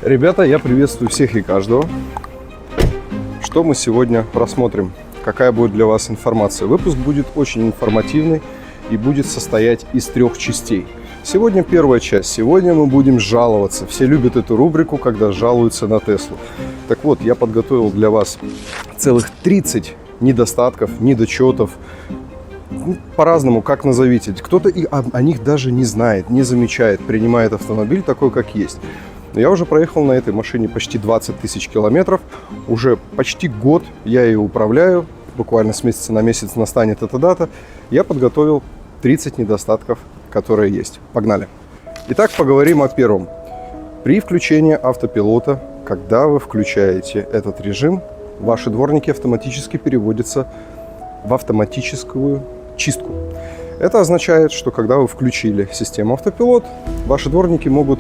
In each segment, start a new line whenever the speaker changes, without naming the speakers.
Ребята, я приветствую всех и каждого. Что мы сегодня рассмотрим? Какая будет для вас информация? Выпуск будет очень информативный и будет состоять из 3 частей. Сегодня первая часть. Сегодня мы будем жаловаться. Все любят эту рубрику, когда жалуются на Теслу. Так вот, я подготовил для вас целых 30 недостатков, недочетов. По-разному, как назовите. Кто-то о них даже не знает, не замечает, принимает автомобиль такой, как есть. Но я уже проехал на этой машине почти 20 тысяч километров. Уже почти год я ее управляю. Буквально с месяца на месяц настанет эта дата. Я подготовил 30 недостатков, которые есть. Погнали. Итак, поговорим о первом. При включении автопилота, когда вы включаете этот режим, ваши дворники автоматически переводятся в автоматическую чистку. Это означает, что когда вы включили систему автопилот, ваши дворники могут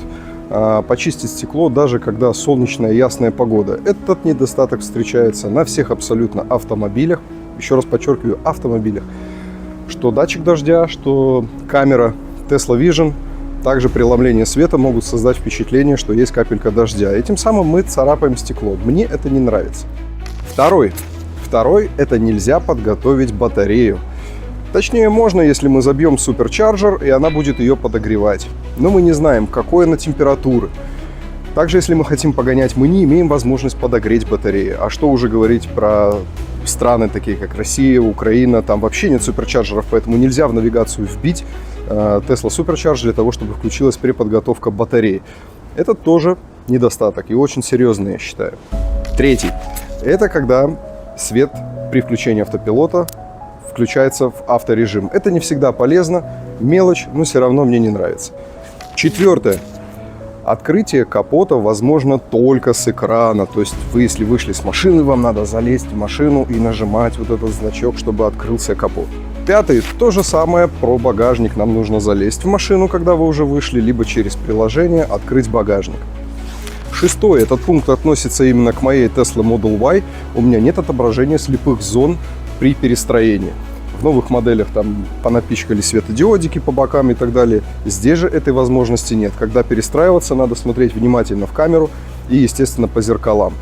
почистить стекло, даже когда солнечная ясная погода. Этот недостаток встречается на всех абсолютно автомобилях. Еще раз подчеркиваю, автомобилях. Что датчик дождя, что камера Tesla Vision, также преломление света могут создать впечатление, что есть капелька дождя. И тем самым мы царапаем стекло. Мне это не нравится. Второй, это нельзя подготовить батарею. Точнее, можно, если мы забьем суперчарджер, и она будет ее подогревать. Но мы не знаем, какой она температуры. Также, если мы хотим погонять, мы не имеем возможность подогреть батареи. А что уже говорить про страны, такие как Россия, Украина, там вообще нет суперчарджеров, поэтому нельзя в навигацию вбить Tesla Supercharge для того, чтобы включилась преподготовка батареи. Это тоже недостаток и очень серьезный, я считаю. Третий. Это когда свет при включении автопилота включается в авторежим. Это не всегда полезно, мелочь, но все равно мне не нравится. Четвертое. Открытие капота возможно только с экрана. То есть вы, если вышли с машины, вам надо залезть в машину и нажимать вот этот значок, чтобы открылся капот. Пятый. То же самое про багажник. Нам нужно залезть в машину, когда вы уже вышли, либо через приложение открыть багажник. Шестой. Этот пункт относится именно к моей Tesla Model Y. У меня нет отображения слепых зон при перестроении. В новых моделях там понапичкали светодиодики по бокам и так далее. Здесь же этой возможности нет. Когда перестраиваться, надо смотреть внимательно в камеру и, естественно, по зеркалам.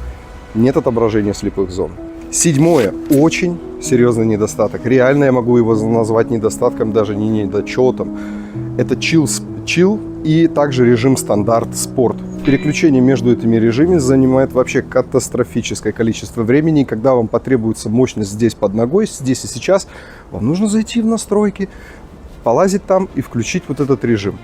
Нет отображения слепых зон. Седьмое. Очень серьезный недостаток. Реально я могу его назвать недостатком, даже не недочетом. Это chill и также режим стандарт спорт. Переключение между этими режимами занимает вообще катастрофическое количество времени. И когда вам потребуется мощность здесь под ногой, здесь и сейчас, вам нужно зайти в настройки, полазить там и включить вот этот режим.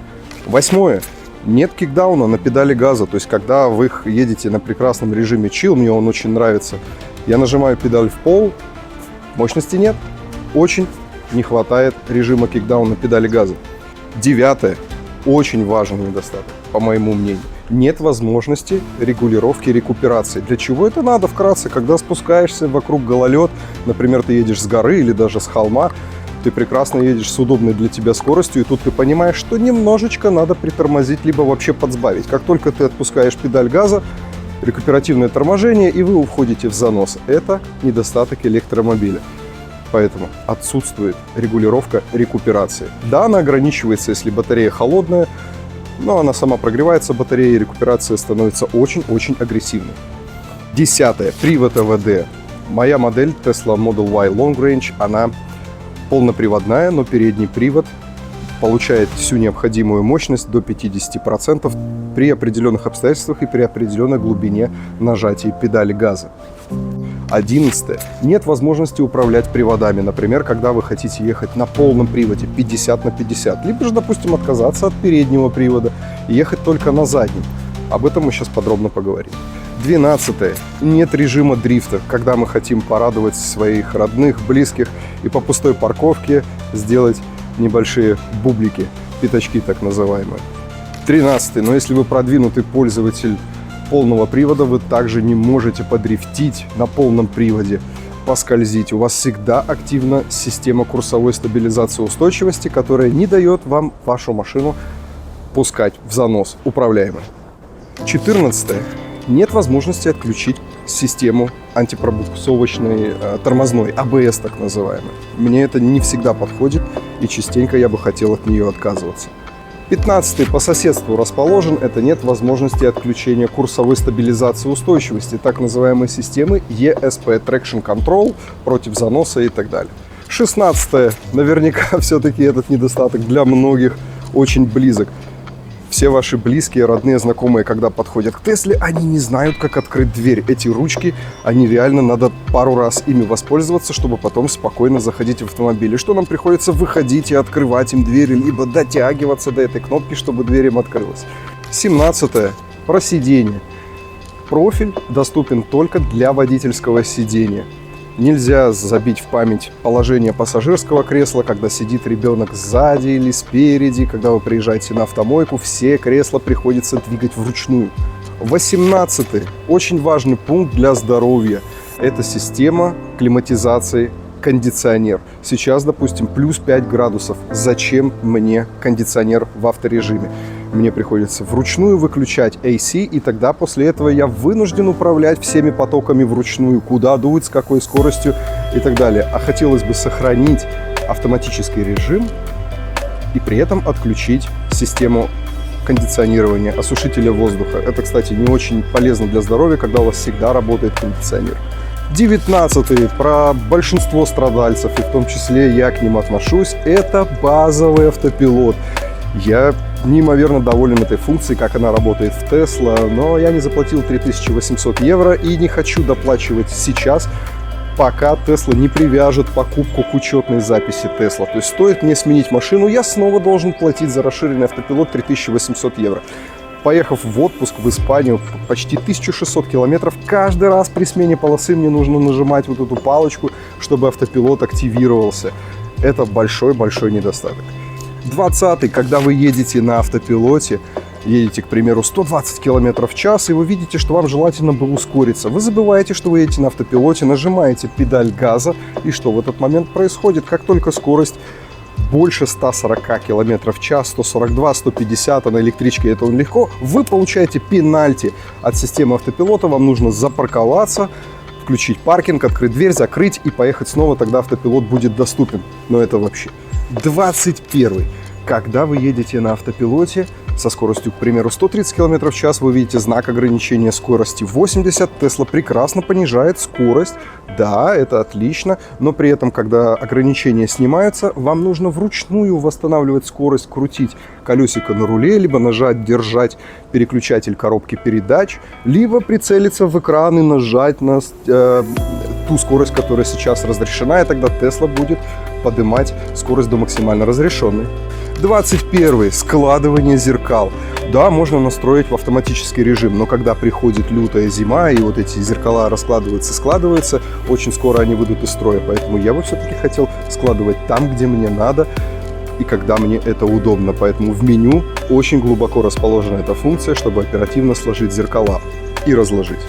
Восьмое. Нет кикдауна на педали газа. То есть, когда вы едете на прекрасном режиме chill, мне он очень нравится, я нажимаю педаль в пол, мощности нет. Очень не хватает режима кикдауна на педали газа. Девятое. Очень важный недостаток, по моему мнению. Нет возможности регулировки рекуперации. Для чего это надо? Вкратце, когда спускаешься вокруг гололед, например, ты едешь с горы или даже с холма, ты прекрасно едешь с удобной для тебя скоростью, и тут ты понимаешь, что немножечко надо притормозить, либо вообще подсбавить. Как только ты отпускаешь педаль газа, рекуперативное торможение, и вы уходите в занос. Это недостаток электромобиля. Поэтому отсутствует регулировка рекуперации. Да, она ограничивается, если батарея холодная, но она сама прогревается, батарея, и рекуперация становится очень-очень агрессивной. Десятое. Привод АВД. Моя модель Tesla Model Y Long Range, она полноприводная, но передний привод получает всю необходимую мощность до 50% при определенных обстоятельствах и при определенной глубине нажатия педали газа. 11. Нет возможности управлять приводами. Например, когда вы хотите ехать на полном приводе 50 на 50. Либо же, допустим, отказаться от переднего привода и ехать только на заднем. Об этом мы сейчас подробно поговорим. 12. Нет режима дрифта, когда мы хотим порадовать своих родных, близких и по пустой парковке сделать небольшие бублики, пятачки так называемые. 13. Но если вы продвинутый пользователь полного привода, вы также не можете подрифтить на полном приводе, поскользить. У вас всегда активна система курсовой стабилизации устойчивости, которая не дает вам вашу машину пускать в занос управляемый. 14. Нет возможности отключить систему антипробуксовочной тормозной, АБС так называемой. Мне это не всегда подходит, и частенько я бы хотел от нее отказываться. 15-й по соседству расположен, это нет возможности отключения курсовой стабилизации устойчивости, так называемой системы ESP Traction Control против заноса и так далее. 16-е, наверняка все-таки этот недостаток для многих очень близок. Все ваши близкие, родные, знакомые, когда подходят к Тесле, они не знают, как открыть дверь. Эти ручки, они реально надо пару раз ими воспользоваться, чтобы потом спокойно заходить в автомобиль. И что нам приходится выходить и открывать им двери, либо дотягиваться до этой кнопки, чтобы дверь им открылась. 17-е. Про сиденье. Профиль доступен только для водительского сидения. Нельзя забить в память положение пассажирского кресла, когда сидит ребенок сзади или спереди. Когда вы приезжаете на автомойку, все кресла приходится двигать вручную. 18-й. Очень важный пункт для здоровья. Это система климатизации кондиционер. Сейчас, допустим, плюс 5 градусов. Зачем мне кондиционер в авторежиме? Мне приходится вручную выключать AC, и тогда после этого я вынужден управлять всеми потоками вручную, куда дуть, с какой скоростью и так далее. А хотелось бы сохранить автоматический режим и при этом отключить систему кондиционирования, осушителя воздуха. Это, кстати, не очень полезно для здоровья, когда у вас всегда работает кондиционер. 19-й, про большинство страдальцев, и в том числе я к ним отношусь, это базовый автопилот. Я неимоверно доволен этой функцией, как она работает в Tesla, но я не заплатил 3800 евро и не хочу доплачивать сейчас, пока Tesla не привяжет покупку к учетной записи Tesla. То есть стоит мне сменить машину, я снова должен платить за расширенный автопилот 3800 евро. Поехав в отпуск в Испанию, почти 1600 километров, каждый раз при смене полосы мне нужно нажимать вот эту палочку, чтобы автопилот активировался. Это большой-большой недостаток. 20-й, когда вы едете на автопилоте, едете, к примеру, 120 км в час, и вы видите, что вам желательно бы ускориться. Вы забываете, что вы едете на автопилоте, нажимаете педаль газа, и что в этот момент происходит? Как только скорость больше 140 км в час, 142, 150, а на электричке это легко, вы получаете пенальти от системы автопилота, вам нужно запарковаться, включить паркинг, открыть дверь, закрыть и поехать снова, тогда автопилот будет доступен. Но это вообще. 21. Когда вы едете на автопилоте со скоростью, к примеру, 130 км в час, вы видите знак ограничения скорости 80. Tesla прекрасно понижает скорость. Да, это отлично, но при этом, когда ограничения снимаются, вам нужно вручную восстанавливать скорость, крутить колесико на руле, либо нажать, держать переключатель коробки передач, либо прицелиться в экран и нажать на ту скорость, которая сейчас разрешена, и тогда Tesla будет поднимать скорость до максимально разрешенной. 21. Складывание зеркал. Да, можно настроить в автоматический режим, но когда приходит лютая зима и вот эти зеркала раскладываются, складываются, очень скоро они выйдут из строя. Поэтому я бы все-таки хотел складывать там, где мне надо и когда мне это удобно. Поэтому в меню очень глубоко расположена эта функция, чтобы оперативно сложить зеркала и разложить.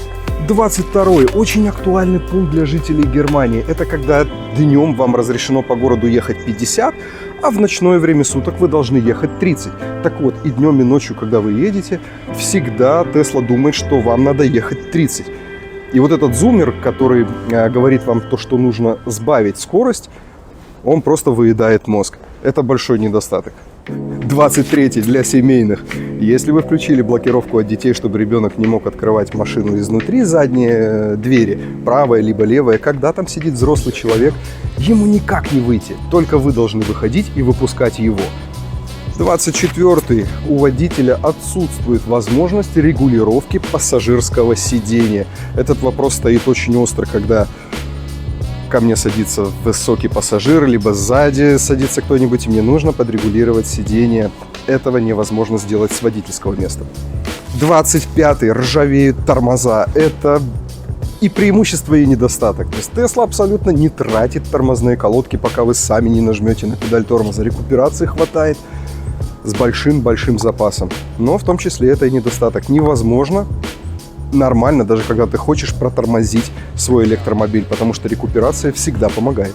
22. Очень актуальный пункт для жителей Германии. Это когда днем вам разрешено по городу ехать 50, а в ночное время суток вы должны ехать 30. Так вот, и днем, и ночью, когда вы едете, всегда Tesla думает, что вам надо ехать 30. И вот этот зуммер, который говорит вам то, что нужно сбавить скорость, он просто выедает мозг. Это большой недостаток. 23. Для семейных. Если вы включили блокировку от детей, чтобы ребенок не мог открывать машину изнутри, задние двери, правая либо левая, когда там сидит взрослый человек, ему никак не выйти. Только вы должны выходить и выпускать его. 24. У водителя отсутствует возможность регулировки пассажирского сидения. Этот вопрос стоит очень остро, когда ко мне садится высокий пассажир, либо сзади садится кто-нибудь, и мне нужно подрегулировать сиденье. Этого невозможно сделать с водительского места. 25. Ржавеют тормоза. Это и преимущество, и недостаток. То есть Tesla абсолютно не тратит тормозные колодки, пока вы сами не нажмете на педаль тормоза. Рекуперации хватает с большим-большим запасом. Но в том числе это и недостаток. Невозможно нормально, даже когда ты хочешь протормозить свой электромобиль, потому что рекуперация всегда помогает.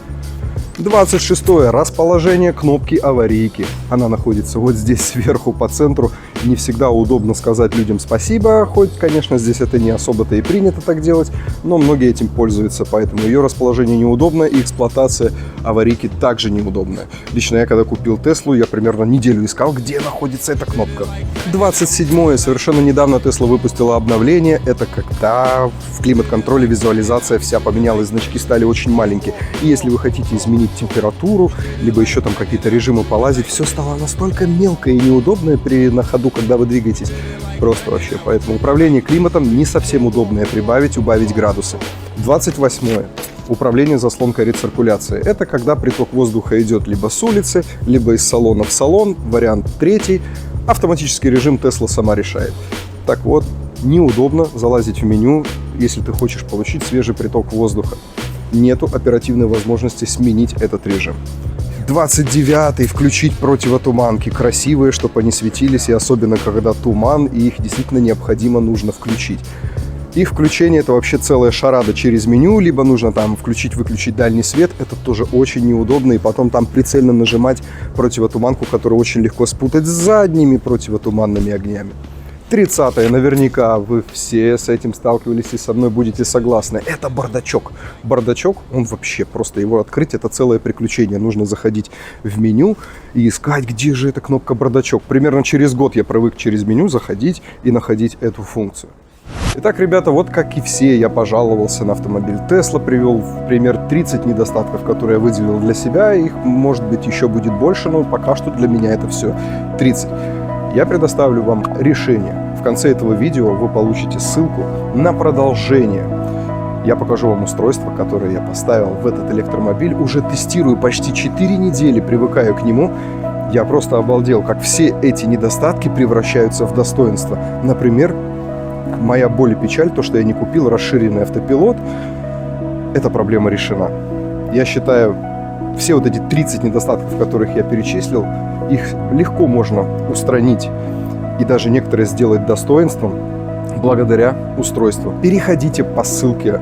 26. Расположение кнопки аварийки. Она находится вот здесь сверху по центру. Не всегда удобно сказать людям спасибо, хоть, конечно, здесь это не особо-то и принято так делать, но многие этим пользуются, поэтому ее расположение неудобно, и эксплуатация аварийки также неудобная. Лично я, когда купил Теслу, я примерно неделю искал, где находится эта кнопка. 27. Совершенно недавно Тесла выпустила обновление. Это когда в климат-контроле визуализация вся поменялась, значки стали очень маленькие. И если вы хотите изменить температуру, либо еще там какие-то режимы полазить, все стало настолько мелкое и неудобное на ходу, когда вы двигаетесь. Просто вообще. Поэтому управление климатом не совсем удобное. Прибавить, убавить градусы. 28. Управление заслонкой рециркуляции. Это когда приток воздуха идет либо с улицы, либо из салона в салон. Вариант 3. Автоматический режим Тесла сама решает. Так вот, неудобно залазить в меню, если ты хочешь получить свежий приток воздуха. Нету оперативной возможности сменить этот режим. 29. Включить противотуманки. Красивые, чтобы они светились, и особенно когда туман, и их действительно необходимо нужно включить. Их включение — это вообще целая шарада через меню, либо нужно там включить-выключить дальний свет. Это тоже очень неудобно, и потом там прицельно нажимать противотуманку, которую очень легко спутать с задними противотуманными огнями. 30. Наверняка вы все с этим сталкивались и со мной будете согласны. Это бардачок. Бардачок, он вообще, просто его открыть — это целое приключение. Нужно заходить в меню и искать, где же эта кнопка бардачок. Примерно через год я привык через меню заходить и находить эту функцию. Итак, ребята, вот как и все, я пожаловался на автомобиль Tesla, привел в пример 30 недостатков, которые я выделил для себя. Их, может быть, еще будет больше, но пока что для меня это все 30. Я предоставлю вам решение. В конце этого видео вы получите ссылку на продолжение. Я покажу вам устройство, которое я поставил в этот электромобиль. Уже тестирую почти 4 недели, привыкаю к нему. Я просто обалдел, как все эти недостатки превращаются в достоинство. Например, моя боль и печаль, то, что я не купил расширенный автопилот, эта проблема решена. Я считаю, все вот эти 30 недостатков, которых я перечислил, их легко можно устранить и даже некоторые сделать достоинством благодаря устройству. Переходите по ссылке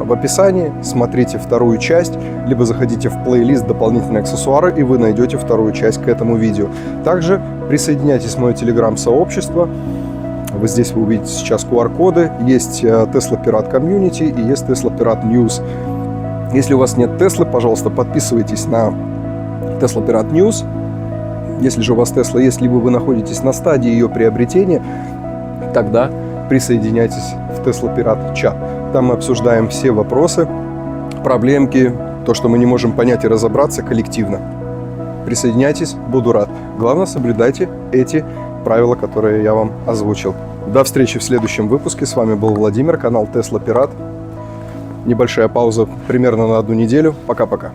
в описании, смотрите вторую часть, либо заходите в плейлист «Дополнительные аксессуары», и вы найдете вторую часть к этому видео. Также присоединяйтесь в мое телеграм-сообщество. Вот здесь вы увидите сейчас QR-коды. Есть Tesla Pirate Community и есть Tesla Pirate News. Если у вас нет Теслы, пожалуйста, подписывайтесь на Tesla Pirate News. Если же у вас Тесла есть, либо вы находитесь на стадии ее приобретения, тогда присоединяйтесь в Tesla Pirate чат. Там мы обсуждаем все вопросы, проблемки, то, что мы не можем понять и разобраться коллективно. Присоединяйтесь, буду рад. Главное, соблюдайте эти правила, которые я вам озвучил. До встречи в следующем выпуске. С вами был Владимир, канал Tesla Pirate. Небольшая пауза примерно на 1 неделю. Пока-пока.